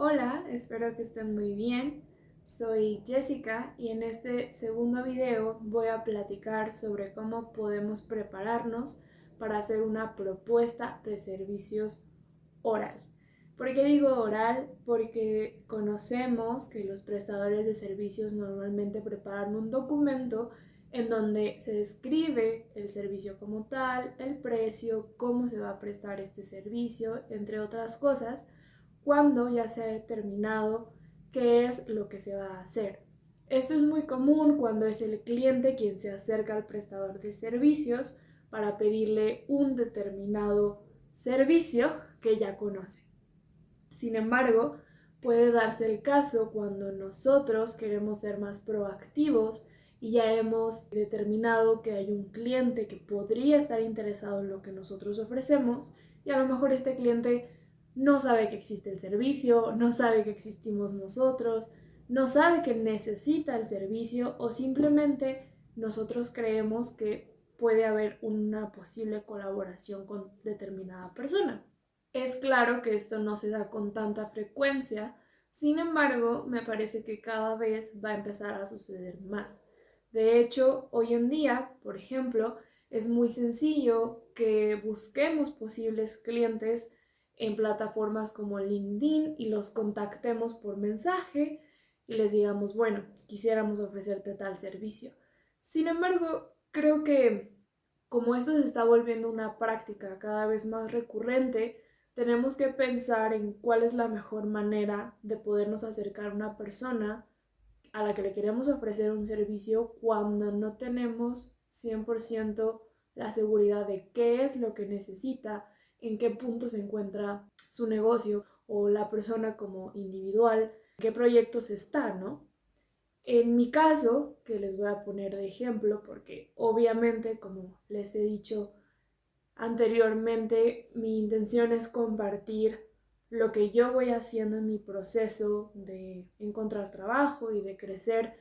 Hola, espero que estén muy bien. Soy Jessica y en este segundo video voy a platicar sobre cómo podemos prepararnos para hacer una propuesta de servicios oral. ¿Por qué digo oral? Porque conocemos que los prestadores de servicios normalmente preparan un documento en donde se describe el servicio como tal, el precio, cómo se va a prestar este servicio, entre otras cosas, cuando ya se ha determinado qué es lo que se va a hacer. Esto es muy común cuando es el cliente quien se acerca al prestador de servicios para pedirle un determinado servicio que ya conoce. Sin embargo, puede darse el caso cuando nosotros queremos ser más proactivos y ya hemos determinado que hay un cliente que podría estar interesado en lo que nosotros ofrecemos y a lo mejor este cliente no sabe que existe el servicio, no sabe que existimos nosotros, no sabe que necesita el servicio o simplemente nosotros creemos que puede haber una posible colaboración con determinada persona. Es claro que esto no se da con tanta frecuencia, sin embargo, me parece que cada vez va a empezar a suceder más. De hecho, hoy en día, por ejemplo, es muy sencillo que busquemos posibles clientes en plataformas como LinkedIn y los contactemos por mensaje y les digamos, bueno, quisiéramos ofrecerte tal servicio. Sin embargo, creo que como esto se está volviendo una práctica cada vez más recurrente, tenemos que pensar en cuál es la mejor manera de podernos acercar a una persona a la que le queremos ofrecer un servicio cuando no tenemos 100% la seguridad de qué es lo que necesita, en qué punto se encuentra su negocio o la persona como individual, en qué proyectos está, ¿no? En mi caso, que les voy a poner de ejemplo, porque obviamente, como les he dicho anteriormente, mi intención es compartir lo que yo voy haciendo en mi proceso de encontrar trabajo y de crecer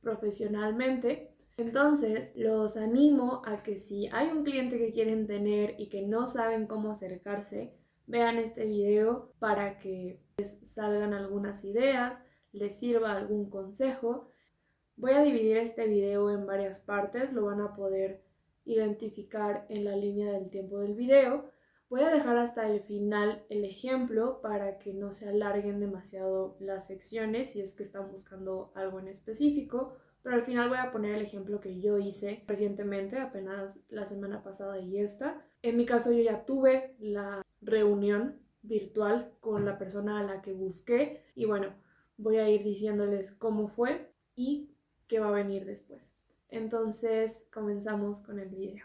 profesionalmente. Entonces, los animo a que si hay un cliente que quieren tener y que no saben cómo acercarse, vean este video para que les salgan algunas ideas, les sirva algún consejo. Voy a dividir este video en varias partes, lo van a poder identificar en la línea del tiempo del video. Voy a dejar hasta el final el ejemplo para que no se alarguen demasiado las secciones si es que están buscando algo en específico, pero al final voy a poner el ejemplo que yo hice recientemente, apenas la semana pasada y esta. En mi caso yo ya tuve la reunión virtual con la persona a la que busqué y bueno, voy a ir diciéndoles cómo fue y qué va a venir después. Entonces comenzamos con el video.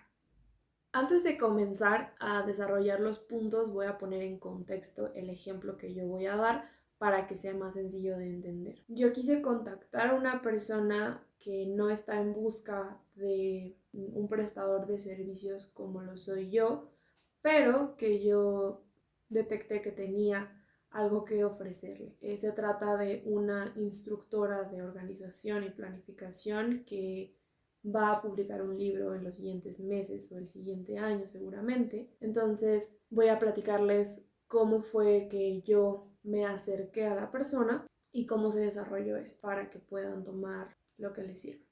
Antes de comenzar a desarrollar los puntos, voy a poner en contexto el ejemplo que yo voy a dar para que sea más sencillo de entender. Yo quise contactar a una persona que no está en busca de un prestador de servicios como lo soy yo, pero que yo detecté que tenía algo que ofrecerle. Se trata de una instructora de organización y planificación que va a publicar un libro en los siguientes meses o el siguiente año seguramente. Entonces voy a platicarles cómo fue que yo me acerqué a la persona y cómo se desarrolló esto para que puedan tomar lo que les sirva.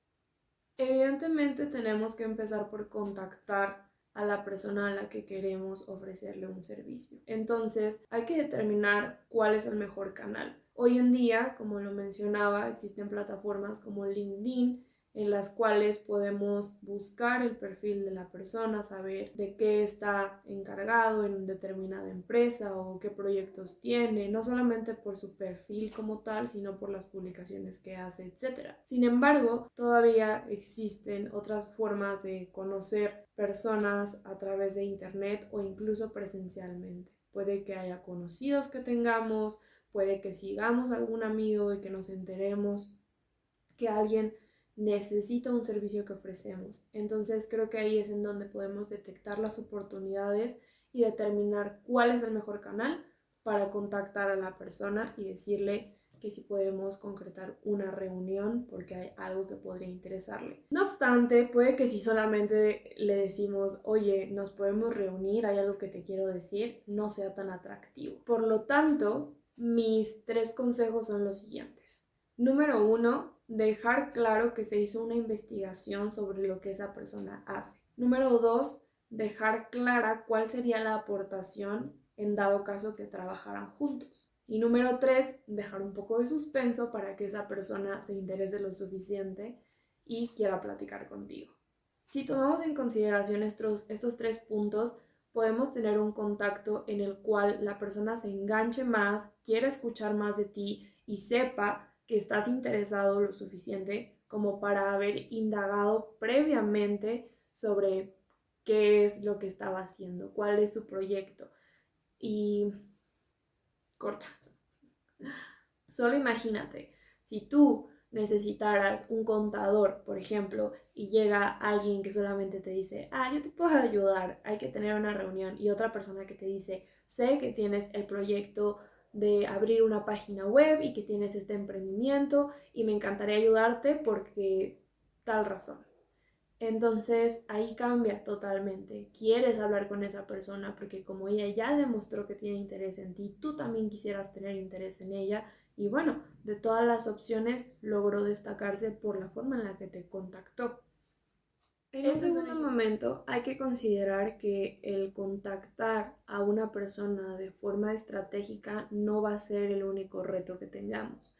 Evidentemente tenemos que empezar por contactar a la persona a la que queremos ofrecerle un servicio. Entonces hay que determinar cuál es el mejor canal. Hoy en día, como lo mencionaba, existen plataformas como LinkedIn en las cuales podemos buscar el perfil de la persona, saber de qué está encargado en determinada empresa o qué proyectos tiene, no solamente por su perfil como tal, sino por las publicaciones que hace, etc. Sin embargo, todavía existen otras formas de conocer personas a través de internet o incluso presencialmente. Puede que haya conocidos que tengamos, puede que sigamos a algún amigo y que nos enteremos que alguien necesita un servicio que ofrecemos. Entonces creo que ahí es en donde podemos detectar las oportunidades y determinar cuál es el mejor canal para contactar a la persona y decirle que si podemos concretar una reunión porque hay algo que podría interesarle. No obstante, puede que si solamente le decimos, oye, nos podemos reunir, hay algo que te quiero decir, no sea tan atractivo. Por lo tanto, mis 3 consejos son los siguientes. Número 1, dejar claro que se hizo una investigación sobre lo que esa persona hace. Número 2, dejar clara cuál sería la aportación en dado caso que trabajaran juntos. Y número 3, dejar un poco de suspenso para que esa persona se interese lo suficiente y quiera platicar contigo. Si tomamos en consideración estos 3 puntos, podemos tener un contacto en el cual la persona se enganche más, quiera escuchar más de ti y sepa que estás interesado lo suficiente como para haber indagado previamente sobre qué es lo que estaba haciendo, cuál es su proyecto. Y corta. Solo imagínate, si tú necesitaras un contador, por ejemplo, y llega alguien que solamente te dice, yo te puedo ayudar, hay que tener una reunión, y otra persona que te dice, sé que tienes el proyecto de abrir una página web y que tienes este emprendimiento y me encantaría ayudarte porque tal razón. Entonces ahí cambia totalmente. Quieres hablar con esa persona porque como ella ya demostró que tiene interés en ti, tú también quisieras tener interés en ella. Y bueno, de todas las opciones logró destacarse por la forma en la que te contactó. En un segundo momento hay que considerar que el contactar a una persona de forma estratégica no va a ser el único reto que tengamos.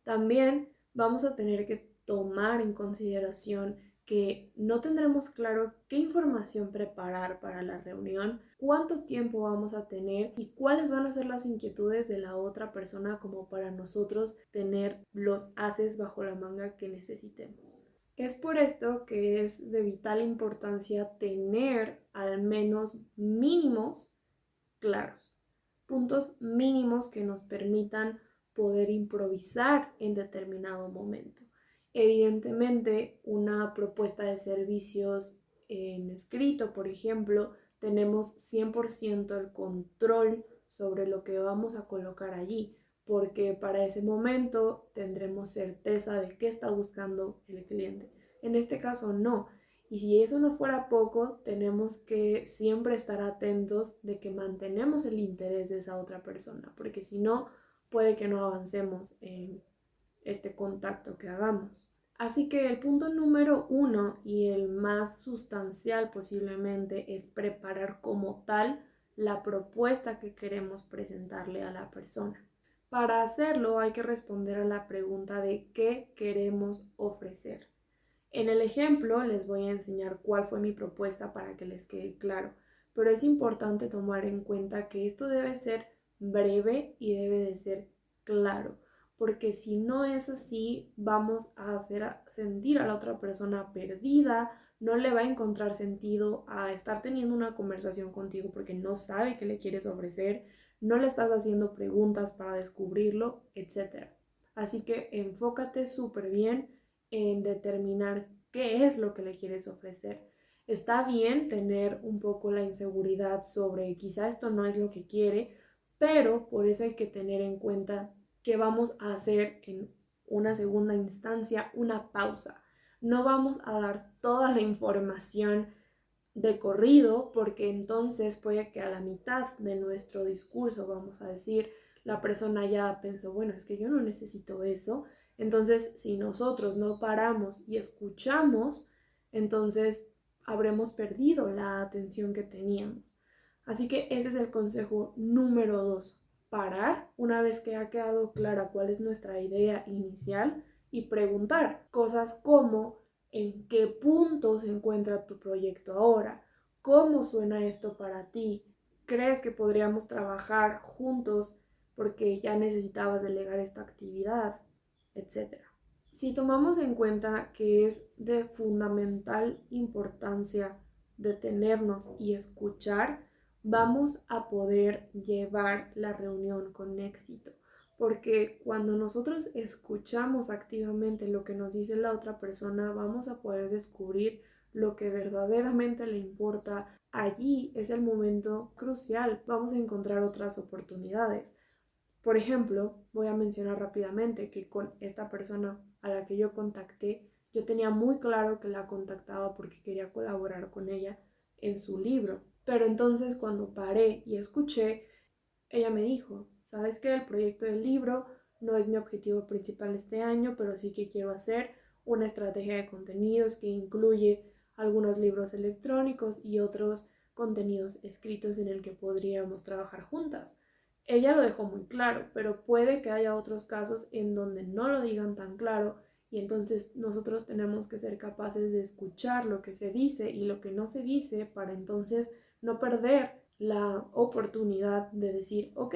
También vamos a tener que tomar en consideración que no tendremos claro qué información preparar para la reunión, cuánto tiempo vamos a tener y cuáles van a ser las inquietudes de la otra persona como para nosotros tener los ases bajo la manga que necesitemos. Es por esto que es de vital importancia tener al menos mínimos claros, puntos mínimos que nos permitan poder improvisar en determinado momento. Evidentemente, una propuesta de servicios en escrito, por ejemplo, tenemos 100% el control sobre lo que vamos a colocar allí, porque para ese momento tendremos certeza de qué está buscando el cliente. En este caso no. Y si eso no fuera poco, tenemos que siempre estar atentos de que mantenemos el interés de esa otra persona, porque si no, puede que no avancemos en este contacto que hagamos. Así que el punto número 1 y el más sustancial posiblemente es preparar como tal la propuesta que queremos presentarle a la persona. Para hacerlo hay que responder a la pregunta de qué queremos ofrecer. En el ejemplo les voy a enseñar cuál fue mi propuesta para que les quede claro, pero es importante tomar en cuenta que esto debe ser breve y debe de ser claro, porque si no es así, vamos a hacer sentir a la otra persona perdida, no le va a encontrar sentido a estar teniendo una conversación contigo porque no sabe qué le quieres ofrecer, no le estás haciendo preguntas para descubrirlo, etc. Así que enfócate súper bien en determinar qué es lo que le quieres ofrecer. Está bien tener un poco la inseguridad sobre quizá esto no es lo que quiere, pero por eso hay que tener en cuenta que vamos a hacer en una segunda instancia una pausa. No vamos a dar toda la información de corrido porque entonces puede que a la mitad de nuestro discurso, vamos a decir, la persona ya pensó, bueno, es que yo no necesito eso. Entonces, si nosotros no paramos y escuchamos, entonces habremos perdido la atención que teníamos. Así que ese es el consejo número 2. Parar una vez que ha quedado clara cuál es nuestra idea inicial y preguntar cosas como ¿en qué punto se encuentra tu proyecto ahora? ¿Cómo suena esto para ti? ¿Crees que podríamos trabajar juntos porque ya necesitabas delegar esta actividad? Etcétera. Si tomamos en cuenta que es de fundamental importancia detenernos y escuchar, vamos a poder llevar la reunión con éxito. Porque cuando nosotros escuchamos activamente lo que nos dice la otra persona, vamos a poder descubrir lo que verdaderamente le importa. Allí es el momento crucial. Vamos a encontrar otras oportunidades. Por ejemplo, voy a mencionar rápidamente que con esta persona a la que yo contacté, yo tenía muy claro que la contactaba porque quería colaborar con ella en su libro. Pero entonces cuando paré y escuché, ella me dijo, ¿sabes qué? El proyecto del libro no es mi objetivo principal este año, pero sí que quiero hacer una estrategia de contenidos que incluye algunos libros electrónicos y otros contenidos escritos en el que podríamos trabajar juntas. Ella lo dejó muy claro, pero puede que haya otros casos en donde no lo digan tan claro y entonces nosotros tenemos que ser capaces de escuchar lo que se dice y lo que no se dice para entonces no perder la oportunidad de decir, ok,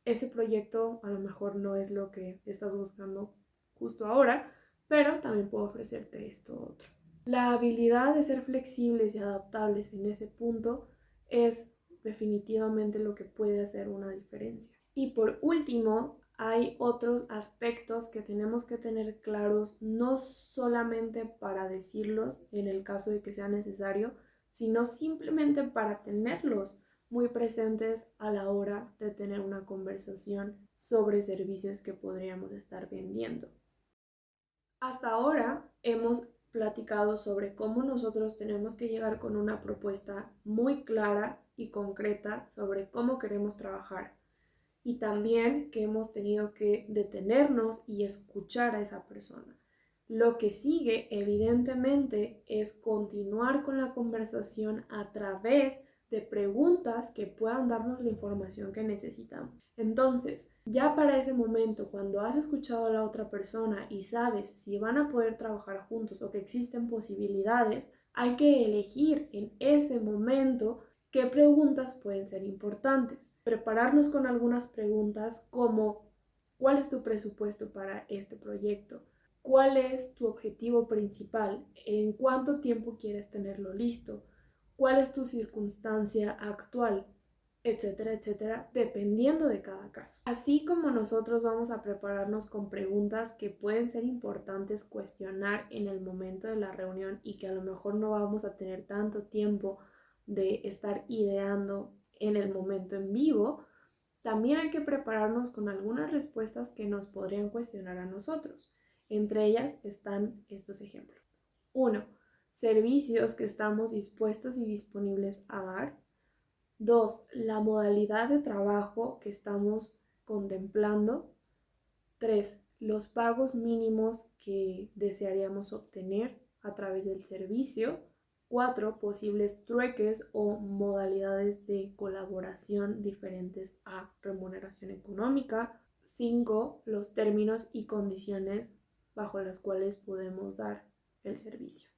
ese proyecto a lo mejor no es lo que estás buscando justo ahora, pero también puedo ofrecerte esto otro. La habilidad de ser flexibles y adaptables en ese punto es definitivamente lo que puede hacer una diferencia. Y por último, hay otros aspectos que tenemos que tener claros, no solamente para decirlos en el caso de que sea necesario, sino simplemente para tenerlos muy presentes a la hora de tener una conversación sobre servicios que podríamos estar vendiendo. Hasta ahora hemos platicado sobre cómo nosotros tenemos que llegar con una propuesta muy clara y concreta sobre cómo queremos trabajar y también que hemos tenido que detenernos y escuchar a esa persona. Lo que sigue, evidentemente, es continuar con la conversación a través de preguntas que puedan darnos la información que necesitamos. Entonces, ya para ese momento, cuando has escuchado a la otra persona y sabes si van a poder trabajar juntos o que existen posibilidades, hay que elegir en ese momento qué preguntas pueden ser importantes. Prepararnos con algunas preguntas como ¿cuál es tu presupuesto para este proyecto? ¿Cuál es tu objetivo principal? ¿En cuánto tiempo quieres tenerlo listo? ¿Cuál es tu circunstancia actual? Etcétera, etcétera, dependiendo de cada caso. Así como nosotros vamos a prepararnos con preguntas que pueden ser importantes cuestionar en el momento de la reunión y que a lo mejor no vamos a tener tanto tiempo de estar ideando en el momento en vivo, también hay que prepararnos con algunas respuestas que nos podrían cuestionar a nosotros. Entre ellas están estos ejemplos. 1. Servicios que estamos dispuestos y disponibles a dar. 2. La modalidad de trabajo que estamos contemplando. 3. Los pagos mínimos que desearíamos obtener a través del servicio. 4. Posibles trueques o modalidades de colaboración diferentes a remuneración económica. 5. Los términos y condiciones bajo las cuales podemos dar el servicio.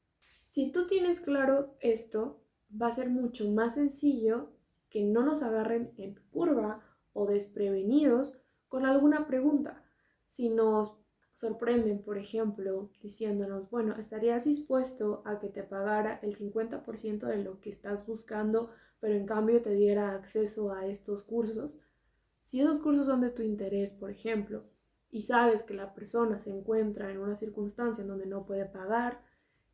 Si tú tienes claro esto, va a ser mucho más sencillo que no nos agarren en curva o desprevenidos con alguna pregunta. Si nos sorprenden, por ejemplo, diciéndonos, bueno, ¿estarías dispuesto a que te pagara el 50% de lo que estás buscando, pero en cambio te diera acceso a estos cursos? Si esos cursos son de tu interés, por ejemplo, y sabes que la persona se encuentra en una circunstancia en donde no puede pagar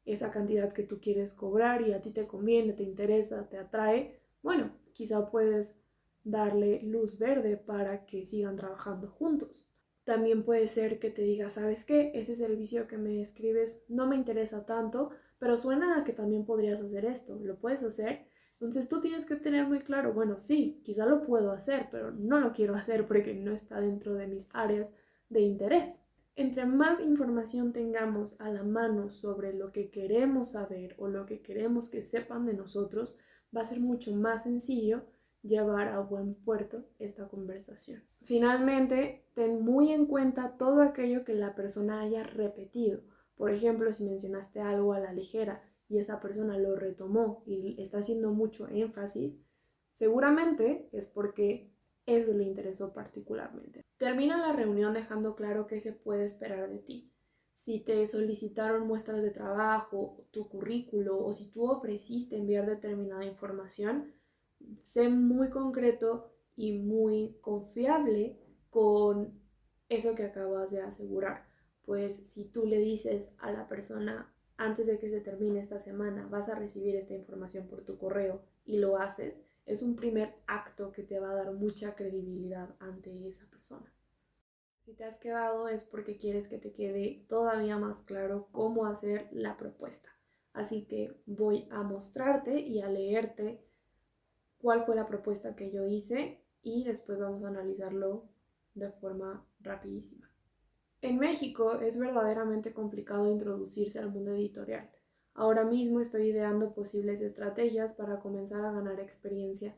esa cantidad que tú quieres cobrar y a ti te conviene, te interesa, te atrae, bueno, quizá puedes darle luz verde para que sigan trabajando juntos. También puede ser que te diga, ¿sabes qué? Ese servicio que me escribes no me interesa tanto, pero suena a que también podrías hacer esto, ¿lo puedes hacer? Entonces tú tienes que tener muy claro, bueno, sí, quizá lo puedo hacer, pero no lo quiero hacer porque no está dentro de mis áreas de interés. Entre más información tengamos a la mano sobre lo que queremos saber o lo que queremos que sepan de nosotros, va a ser mucho más sencillo llevar a buen puerto esta conversación. Finalmente, ten muy en cuenta todo aquello que la persona haya repetido. Por ejemplo, si mencionaste algo a la ligera y esa persona lo retomó y está haciendo mucho énfasis, seguramente es porque eso le interesó particularmente. Termina la reunión dejando claro qué se puede esperar de ti. Si te solicitaron muestras de trabajo, tu currículo o si tú ofreciste enviar determinada información, sé muy concreto y muy confiable con eso que acabas de asegurar. Pues si tú le dices a la persona antes de que se termine esta semana vas a recibir esta información por tu correo y lo haces, es un primer acto que te va a dar mucha credibilidad ante esa persona. Si te has quedado es porque quieres que te quede todavía más claro cómo hacer la propuesta. Así que voy a mostrarte y a leerte cuál fue la propuesta que yo hice y después vamos a analizarlo de forma rapidísima. En México es verdaderamente complicado introducirse al mundo editorial. Ahora mismo estoy ideando posibles estrategias para comenzar a ganar experiencia.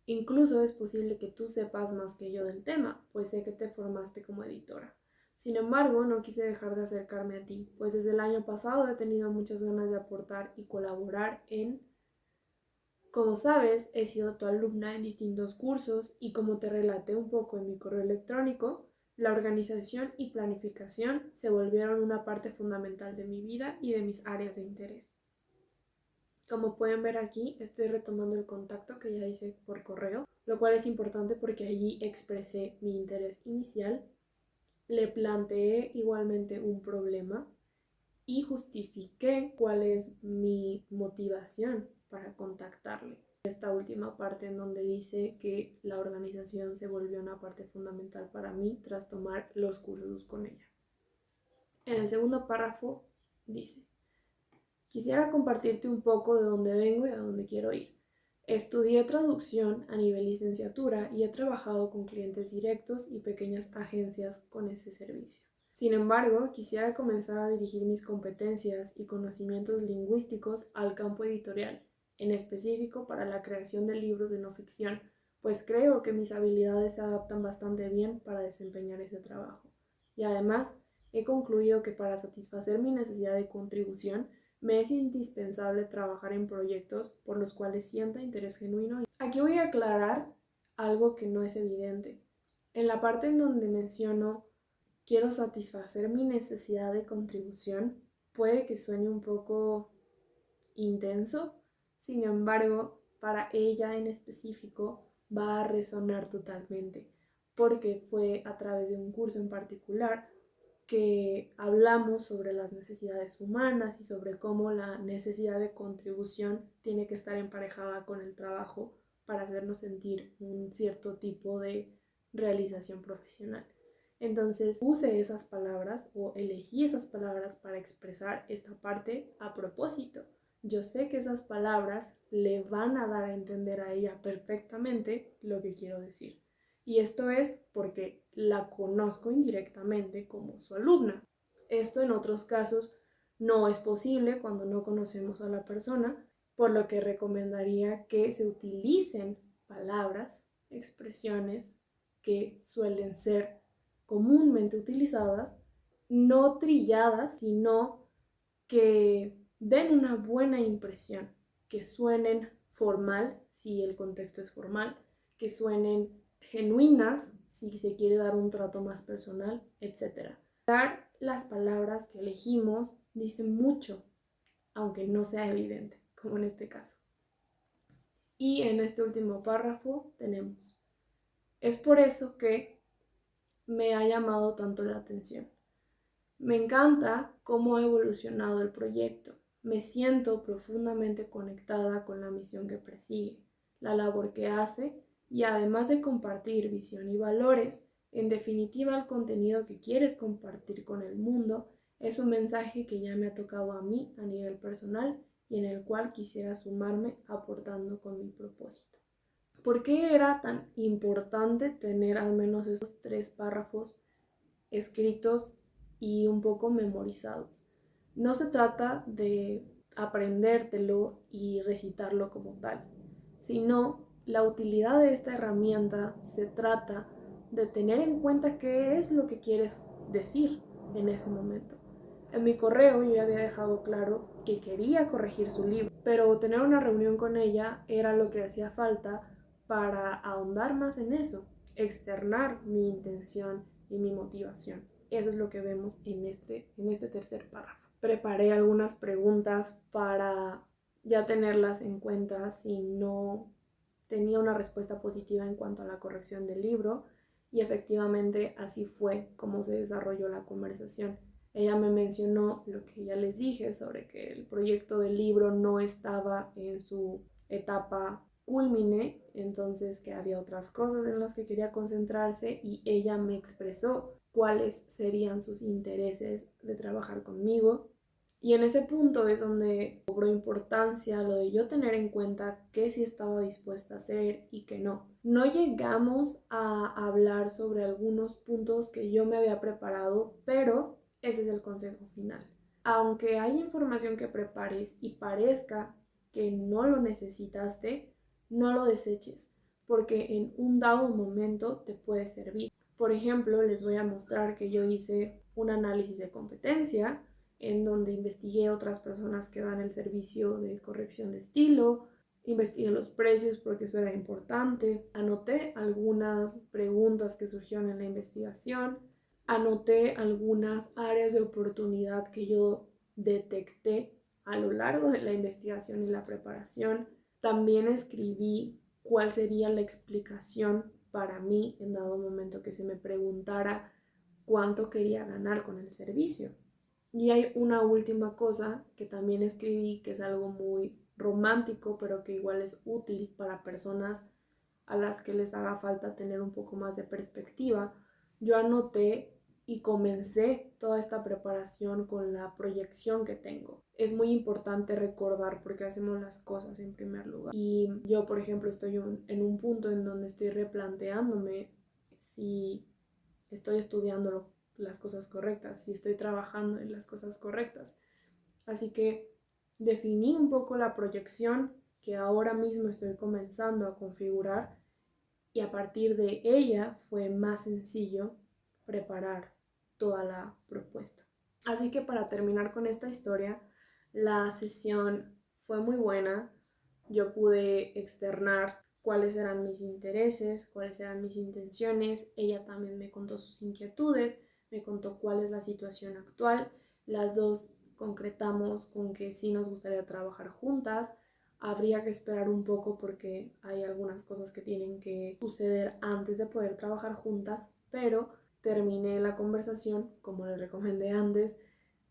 Incluso es posible que tú sepas más que yo del tema, pues sé que te formaste como editora. Sin embargo, no quise dejar de acercarme a ti, pues desde el año pasado he tenido muchas ganas de aportar y colaborar en... Como sabes, he sido tu alumna en distintos cursos y como te relaté un poco en mi correo electrónico, la organización y planificación se volvieron una parte fundamental de mi vida y de mis áreas de interés. Como pueden ver aquí, estoy retomando el contacto que ya hice por correo, lo cual es importante porque allí expresé mi interés inicial, le planteé igualmente un problema y justifiqué cuál es mi motivación para contactarle. Esta última parte en donde dice que la organización se volvió una parte fundamental para mí tras tomar los cursos con ella. En el segundo párrafo dice: quisiera compartirte un poco de dónde vengo y a dónde quiero ir. Estudié traducción a nivel licenciatura y he trabajado con clientes directos y pequeñas agencias con ese servicio. Sin embargo, quisiera comenzar a dirigir mis competencias y conocimientos lingüísticos al campo editorial, en específico para la creación de libros de no ficción, pues creo que mis habilidades se adaptan bastante bien para desempeñar ese trabajo. Y además, he concluido que para satisfacer mi necesidad de contribución, me es indispensable trabajar en proyectos por los cuales sienta interés genuino. Aquí voy a aclarar algo que no es evidente. En la parte en donde menciono quiero satisfacer mi necesidad de contribución, puede que suene un poco intenso, sin embargo, para ella en específico va a resonar totalmente, porque fue a través de un curso en particular que hablamos sobre las necesidades humanas y sobre cómo la necesidad de contribución tiene que estar emparejada con el trabajo para hacernos sentir un cierto tipo de realización profesional. Entonces puse esas palabras o elegí esas palabras para expresar esta parte a propósito. Yo sé que esas palabras le van a dar a entender a ella perfectamente lo que quiero decir. Y esto es porque la conozco indirectamente como su alumna. Esto en otros casos no es posible cuando no conocemos a la persona, por lo que recomendaría que se utilicen palabras, expresiones que suelen ser comúnmente utilizadas, no trilladas, sino que den una buena impresión, que suenen formal si el contexto es formal, que suenen genuinas si se quiere dar un trato más personal, etc. Las palabras que elegimos dicen mucho, aunque no sea evidente, como en este caso. Y en este último párrafo tenemos: es por eso que me ha llamado tanto la atención. Me encanta cómo ha evolucionado el proyecto. Me siento profundamente conectada con la misión que persigue, la labor que hace y además de compartir visión y valores, en definitiva el contenido que quieres compartir con el mundo es un mensaje que ya me ha tocado a mí a nivel personal y en el cual quisiera sumarme aportando con mi propósito. ¿Por qué era tan importante tener al menos esos 3 párrafos escritos y un poco memorizados? No se trata de aprendértelo y recitarlo como tal, sino la utilidad de esta herramienta se trata de tener en cuenta qué es lo que quieres decir en ese momento. En mi correo yo ya había dejado claro que quería corregir su libro, pero tener una reunión con ella era lo que hacía falta para ahondar más en eso, externar mi intención y mi motivación. Eso es lo que vemos en este tercer párrafo. Preparé algunas preguntas para ya tenerlas en cuenta si no tenía una respuesta positiva en cuanto a la corrección del libro, y efectivamente así fue como se desarrolló la conversación. Ella me mencionó lo que ya les dije sobre que el proyecto del libro no estaba en su etapa culmine, entonces que había otras cosas en las que quería concentrarse, y ella me expresó cuáles serían sus intereses de trabajar conmigo. Y en ese punto es donde cobró importancia lo de yo tener en cuenta qué sí estaba dispuesta a hacer y qué no. No llegamos a hablar sobre algunos puntos que yo me había preparado, pero ese es el consejo final. Aunque hay información que prepares y parezca que no lo necesitaste, no lo deseches, porque en un dado momento te puede servir. Por ejemplo, les voy a mostrar que yo hice un análisis de competencia en donde investigué otras personas que dan el servicio de corrección de estilo, investigué los precios porque eso era importante, anoté algunas preguntas que surgieron en la investigación, anoté algunas áreas de oportunidad que yo detecté a lo largo de la investigación y la preparación. También escribí cuál sería la explicación para mí en dado momento que se me preguntara cuánto quería ganar con el servicio. Y hay una última cosa que también escribí, que es algo muy romántico, pero que igual es útil para personas a las que les haga falta tener un poco más de perspectiva. Yo anoté y comencé toda esta preparación con la proyección que tengo. Es muy importante recordar por qué hacemos las cosas en primer lugar. Y yo, por ejemplo, estoy en un punto en donde estoy replanteándome si estoy estudiando las cosas correctas, si estoy trabajando en las cosas correctas. Así que definí un poco la proyección que ahora mismo estoy comenzando a configurar y a partir de ella fue más sencillo preparar toda la propuesta. Así que para terminar con esta historia, la sesión fue muy buena. Yo pude externar cuáles eran mis intereses, cuáles eran mis intenciones. Ella también me contó sus inquietudes, me contó cuál es la situación actual. Las dos concretamos con que sí nos gustaría trabajar juntas. Habría que esperar un poco porque hay algunas cosas que tienen que suceder antes de poder trabajar juntas, pero terminé la conversación, como les recomendé antes,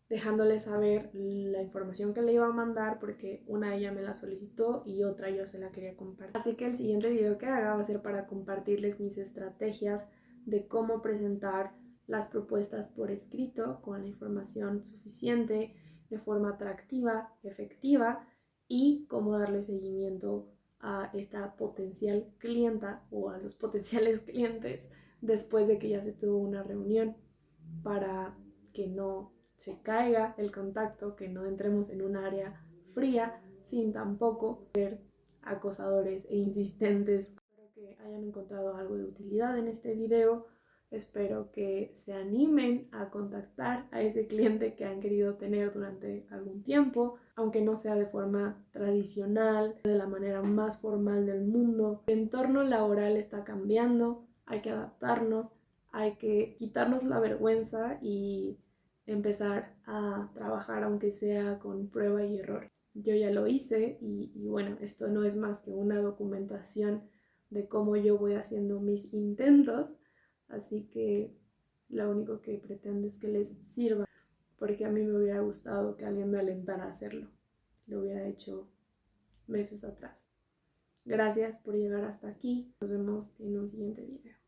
dejándole saber la información que le iba a mandar porque una ella me la solicitó y otra yo se la quería compartir. Así que el siguiente video que haga va a ser para compartirles mis estrategias de cómo presentar las propuestas por escrito con la información suficiente, de forma atractiva, efectiva y cómo darle seguimiento a esta potencial clienta o a los potenciales clientes después de que ya se tuvo una reunión para que no se caiga el contacto, que no entremos en un área fría sin tampoco ser acosadores e insistentes. Espero que hayan encontrado algo de utilidad en este video. Espero que se animen a contactar a ese cliente que han querido tener durante algún tiempo, aunque no sea de forma tradicional, de la manera más formal del mundo. El entorno laboral está cambiando, hay que adaptarnos, hay que quitarnos la vergüenza y empezar a trabajar aunque sea con prueba y error. Yo ya lo hice y bueno, esto no es más que una documentación de cómo yo voy haciendo mis intentos, así que lo único que pretendo es que les sirva, porque a mí me hubiera gustado que alguien me alentara a hacerlo. Lo hubiera hecho meses atrás. Gracias por llegar hasta aquí. Nos vemos en un siguiente video.